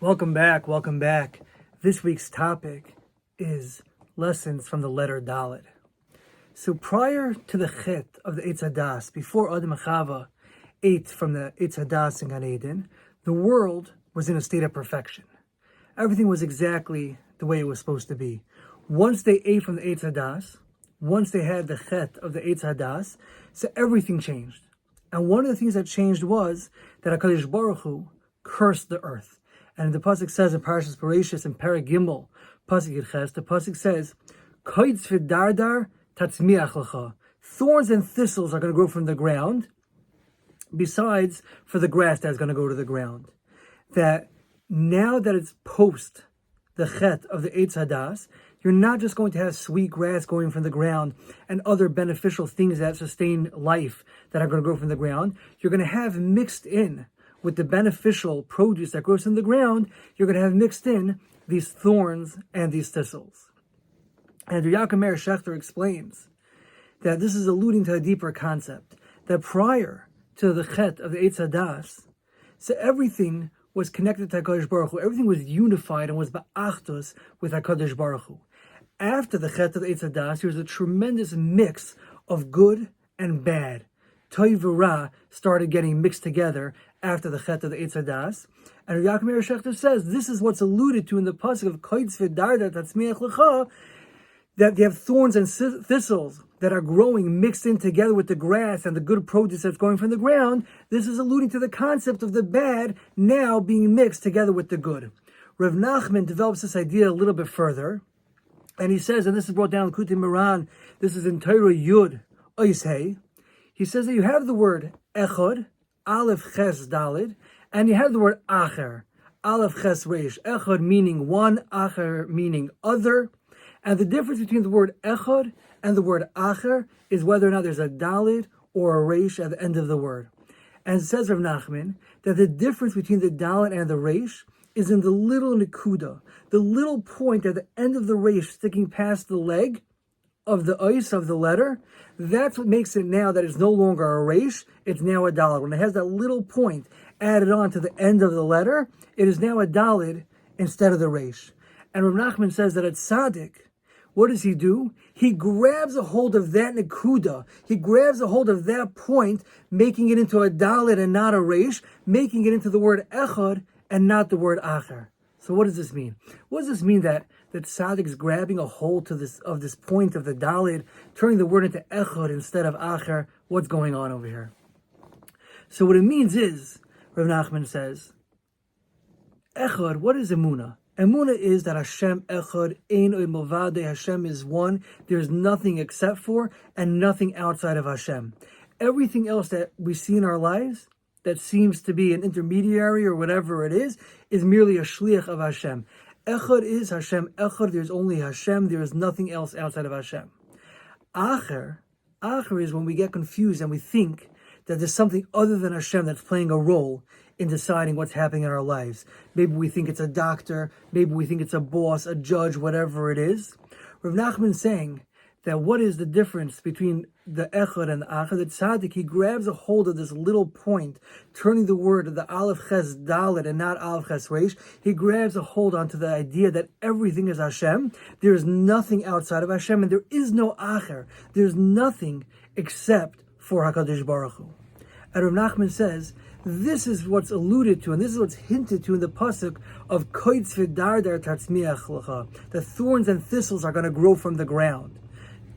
Welcome back, welcome back. This week's topic is lessons from the letter Dalet. So prior to the Chet of the Eitz Hadas, before Adam and Chava ate from the Eitz Hadas in Gan Eden, the world was in a state of perfection. Everything was exactly the way it was supposed to be. Once they ate from the Eitz Hadas, once they had the Chet of the Eitz Hadas, so everything changed. And one of the things that changed was that HaKadosh Baruch Hu cursed the earth. And the pasuk says in Parashas Bereshis in Perek Gimel, pasuk Yudches, the pasuk says, "Koitz v'dardar tatzmiach lecha." Thorns and thistles are going to grow from the ground, besides for the grass that's going to go to the ground. That now that it's post the Chet of the Eitz Hadas, you're not just going to have sweet grass going from the ground and other beneficial things that sustain life that are going to grow from the ground. You're going to have mixed in with the beneficial produce that grows in the ground, you're going to have mixed in these thorns and these thistles. And Yaakov Meir Shechter explains that this is alluding to a deeper concept, that prior to the Chet of the Eitz Hadas, so everything was connected to HaKadosh Baruch Hu, everything was unified and was ba'achdos with HaKadosh Baruch Hu. After the Chet of the Eitz Hadas, there was a tremendous mix of good and bad. Toiv v'ra started getting mixed together after the Chet of the Eitz Hadas. And Yaakov Meir Shechter says this is what's alluded to in the pasuk of Koitz v'dardar tatzmiach lecha, that you have thorns and thistles that are growing mixed in together with the grass and the good produce that's going from the ground. This is alluding to the concept of the bad now being mixed together with the good. Rav Nachman develops this idea a little bit further, and he says, and this is brought down in Kutim Moran, this is in Torah Yud Ois Hey. He says that you have the word Echad, Aleph Ches Dalid, and you have the word Acher, Aleph Ches Reish. Echad meaning one, Acher meaning other. And the difference between the word Echad and the word Acher is whether or not there's a Dalid or a Reish at the end of the word. And it says Rav Nachman that the difference between the Dalid and the Reish is in the little Nikuda, the little point at the end of the Reish sticking past the leg of the ice of the letter. That's what makes it now that it's no longer a reish, it's now a dalid. When it has that little point added on to the end of the letter, it is now a dalid instead of the reish. And Rav Nachman says that at tzaddik, what does he do? He grabs a hold of that nekuda. He grabs a hold of that point, making it into a dalid and not a reish, making it into the word echad and not the word acher. So what does this mean? What does this mean that Tzaddik's grabbing a hold to this point of the Dalid, turning the word into Echad instead of Acher? What's going on over here? So what it means is, Rav Nachman says, Echad, what is Emunah? Emunah is that Hashem Echad, Ein Od Milvado, Hashem is one, there's nothing except for, and nothing outside of Hashem. Everything else that we see in our lives, that seems to be an intermediary or whatever it is merely a shliach of Hashem. Echad is Hashem Echad, there's only Hashem, there is nothing else outside of Hashem. Acher is when we get confused and we think that there's something other than Hashem that's playing a role in deciding what's happening in our lives. Maybe we think it's a doctor, maybe we think it's a boss, a judge, whatever it is. Rav Nachman is saying that what is the difference between the Echad and the Acher? The Tzaddik, he grabs a hold of this little point, turning the word of the Aleph Ches Dalet and not Aleph Ches Reish. He grabs a hold onto the idea that everything is Hashem. There is nothing outside of Hashem, and there is no Acher. There's nothing except for HaKadosh Baruch Hu. And Rav Nachman says, this is what's alluded to, and this is what's hinted to in the pasuk of Koitz v'dardar tatzmiach lecha. The thorns and thistles are going to grow from the ground.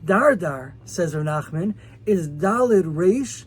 Dardar, says Rav Nachman, is Dalid Reish.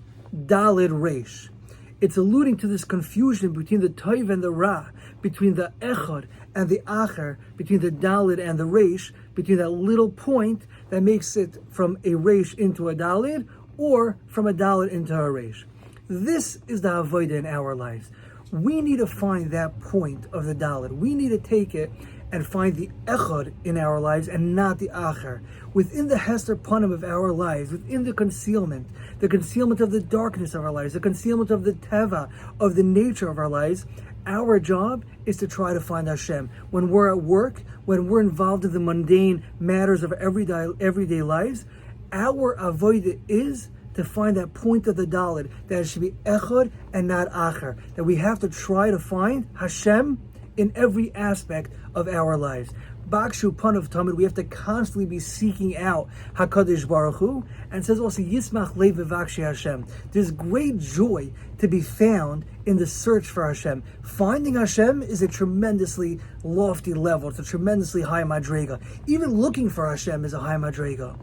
It's alluding to this confusion between the Toiv and the Ra, between the Echad and the Acher, between the Dalid and the Reish, between that little point that makes it from a Reish into a Dalid, or from a Dalid into a Reish. This is the Avodah in our lives. We need to find that point of the Dalid. We need to take it and find the Echad in our lives and not the Acher. Within the Hester Panim of our lives, within the concealment of the darkness of our lives, the concealment of the Teva, of the nature of our lives, our job is to try to find Hashem. When we're at work, when we're involved in the mundane matters of everyday lives, our avodah is to find that point of the Daled, that it should be Echad and not Acher. That we have to try to find Hashem in every aspect of our lives. Bakshu Panav Tamid, we have to constantly be seeking out HaKadosh Baruch Hu, and it says also Yismach Lev V'Vakshi Hashem. There's great joy to be found in the search for Hashem. Finding Hashem is a tremendously lofty level. It's a tremendously high madrega. Even looking for Hashem is a high madrega.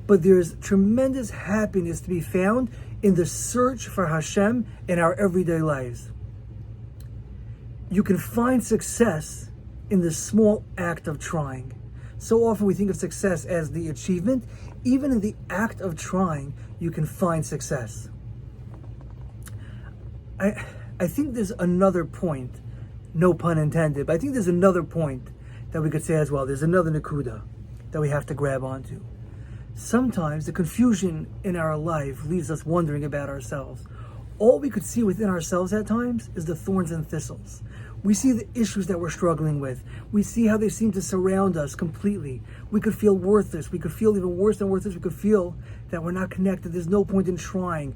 But there's tremendous happiness to be found in the search for Hashem in our everyday lives. You can find success in the small act of trying. So often we think of success as the achievement. Even in the act of trying, you can find success. I think there's another point, no pun intended, but I think there's another point that we could say as well. There's another nakuda that we have to grab onto. Sometimes the confusion in our life leaves us wondering about ourselves. All we could see within ourselves at times is the thorns and thistles. We see the issues that we're struggling with. We see how they seem to surround us completely. We could feel worthless. We could feel even worse than worthless. We could feel that we're not connected. There's no point in trying.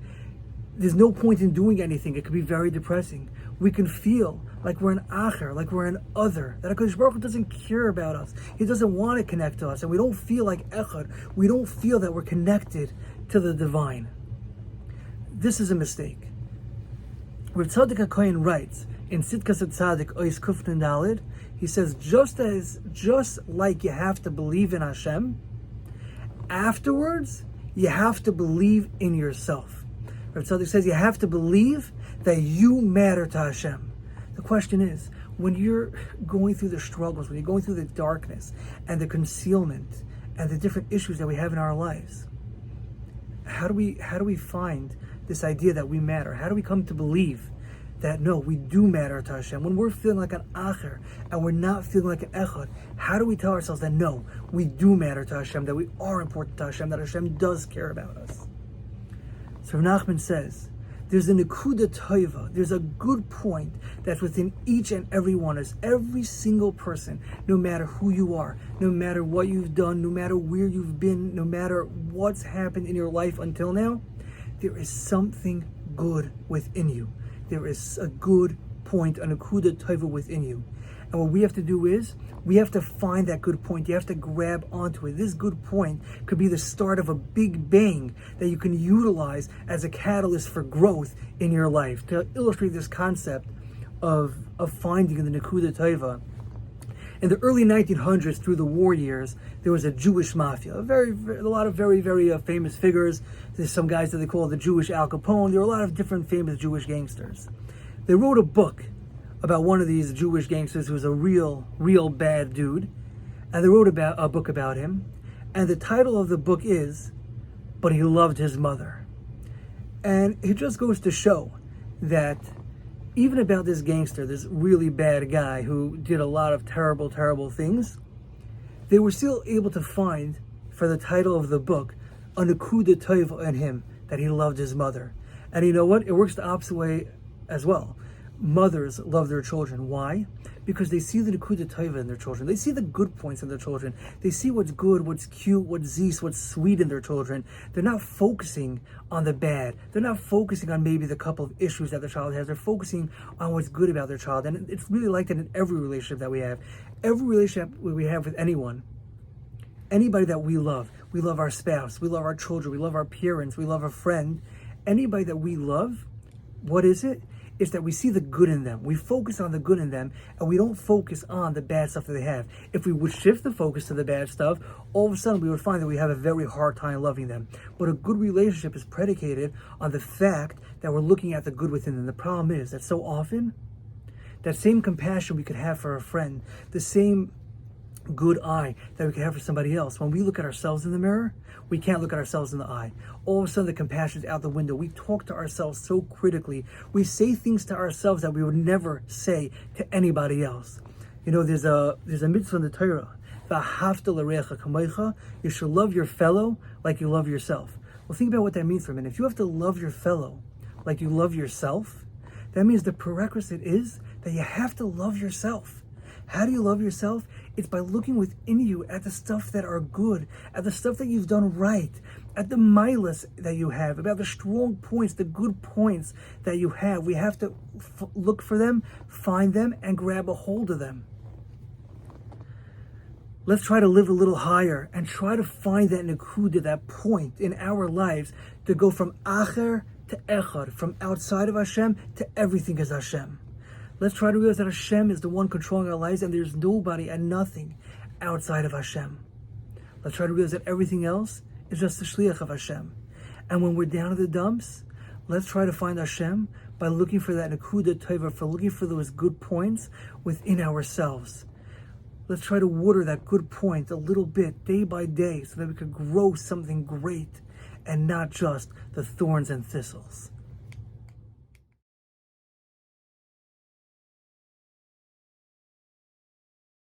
There's no point in doing anything. It could be very depressing. We can feel like we're an acher, like we're an other, that HaKadosh Baruch Hu doesn't care about us. He doesn't want to connect to us, and we don't feel like echad. We don't feel that we're connected to the divine. This is a mistake. Rav Tzaddik HaKohen writes in Sitkas Tzadik Ois Kufnin Dalid, he says, just like you have to believe in Hashem, afterwards you have to believe in yourself. Rav Tzaddik says you have to believe that you matter to Hashem. The question is, when you're going through the struggles, when you're going through the darkness and the concealment and the different issues that we have in our lives, how do we find this idea that we matter? How do we come to believe that no, we do matter to Hashem? When we're feeling like an acher and we're not feeling like an echad, how do we tell ourselves that no, we do matter to Hashem, that we are important to Hashem, that Hashem does care about us? So Nachman says, there's a nekuda toiva, there's a good point that's within each and every one of us, every single person, no matter who you are, no matter what you've done, no matter where you've been, no matter what's happened in your life until now, there is something good within you. There is a good point, a nekuda toiva within you. And what we have to do is, we have to find that good point. You have to grab onto it. This good point could be the start of a big bang that you can utilize as a catalyst for growth in your life. To illustrate this concept of finding the nekuda toiva, in the early 1900s, through the war years, there was a Jewish mafia. A lot of very, very famous figures. There's some guys that they call the Jewish Al Capone. There were a lot of different famous Jewish gangsters. They wrote a book about one of these Jewish gangsters who was a real bad dude. And they wrote about a book about him. And the title of the book is, But He Loved His Mother. And it just goes to show that even about this gangster, this really bad guy who did a lot of terrible, terrible things, they were still able to find, for the title of the book, a nekuda toiva in him, that he loved his mother. And you know what? It works the opposite way as well. Mothers love their children. Why? Because they see the nekuda toiva in their children. They see the good points in their children. They see what's good, what's cute, what's zis, what's sweet in their children. They're not focusing on the bad. They're not focusing on maybe the couple of issues that their child has. They're focusing on what's good about their child. And it's really like that in every relationship that we have. Every relationship we have with anyone, anybody that we love our spouse, we love our children, we love our parents, we love a friend. Anybody that we love, what is it? It's that we see the good in them. We focus on the good in them, and we don't focus on the bad stuff that they have. If we would shift the focus to the bad stuff, all of a sudden we would find that we have a very hard time loving them. But a good relationship is predicated on the fact that we're looking at the good within them. The problem is that so often, that same compassion we could have for a friend, the same good eye that we can have for somebody else, when we look at ourselves in the mirror, we can't look at ourselves in the eye. All of a sudden the compassion's out the window. We talk to ourselves so critically. We say things to ourselves that we would never say to anybody else. You know, there's a mitzvah in the Torah, v'ahavta l'reacha kamocha, you should love your fellow like you love yourself. Well, think about what that means for a minute. If you have to love your fellow like you love yourself, that means the prerequisite is that you have to love yourself. How do you love yourself? It's by looking within you at the stuff that are good, at the stuff that you've done right, at the milas that you have, about the strong points, the good points that you have. We have to look for them, find them, and grab a hold of them. Let's try to live a little higher and try to find that nekuda, that point in our lives to go from acher to echad, from outside of Hashem to everything is Hashem. Let's try to realize that Hashem is the one controlling our lives and there's nobody and nothing outside of Hashem. Let's try to realize that everything else is just the shliach of Hashem. And when we're down in the dumps, let's try to find Hashem by looking for that nekuda tova, for looking for those good points within ourselves. Let's try to water that good point a little bit, day by day, so that we could grow something great and not just the thorns and thistles.